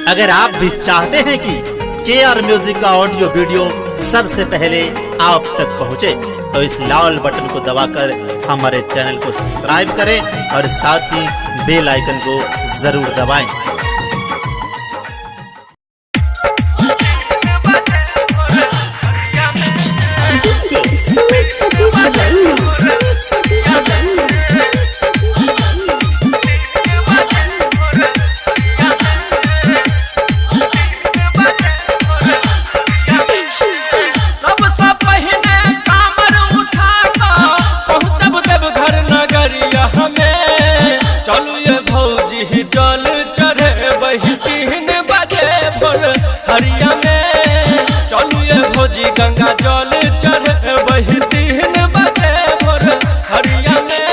अगर आप भी चाहते हैं कि KR म्यूजिक का ऑडियो वीडियो सबसे पहले आप तक पहुंचे, तो इस लाल बटन को दबाकर हमारे चैनल को सब्सक्राइब करें और साथ ही बेल आइकन को जरूर दबाएं। जल चढ़ेबै 3 बजे भोरहरिया में, चलू ये भौजी गंगा जल चढ़ेबै 3 बजे भोरहरिया में।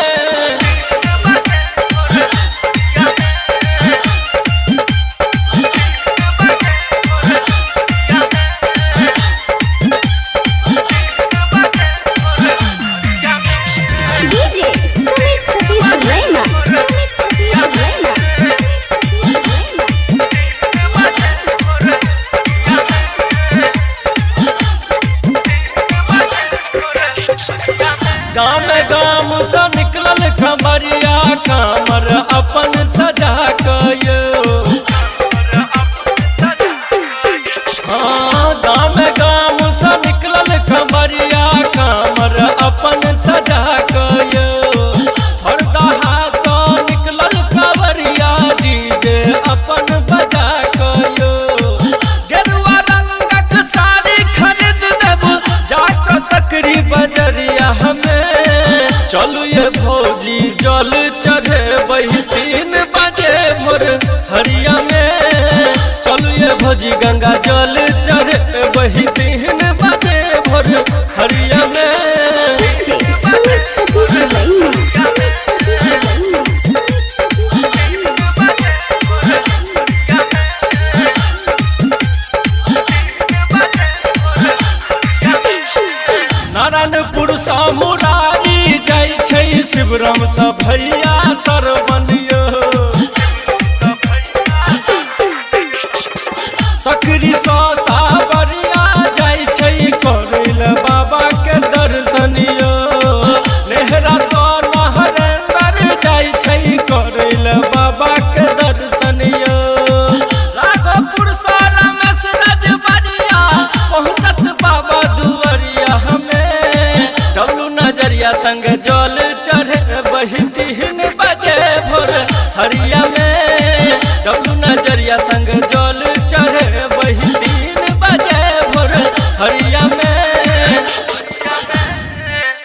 गाम से निकलल खमरिया कामर अपन सजा कयो। हाँ, गाम से निकलल खमरिया कामर अपन सजा कयो। हरदहा से निकलल खबरिया डीजे अपन बजा कयो। गेरुआ रंगक साड़ी खरीद देब जाकर सकरी बजरिया हमें, चलू ये भौजी जल चढ़ेबै 3 बजे भोरहरिया में, चलू ये भौजी गंगा जल चढ़ेबै 3 बजे भोरहरिया में। नारायणपुर सा मुरारी जाइ छै शिवराम सा भैया तर बनियो। सकरी सा सावरिया जाइ छै करैल बाबा के दर्शनियो। नेहरा सा नहरेंद्र जाइ छै करैल बाबा के दर्शनियो। राघोपुर सा रमेश राजबरिया पहुँचत बाबा दुआरिया हमें, डब्लू नजरिया संग जल चढ़ेबै 3 बजे भोरहरिया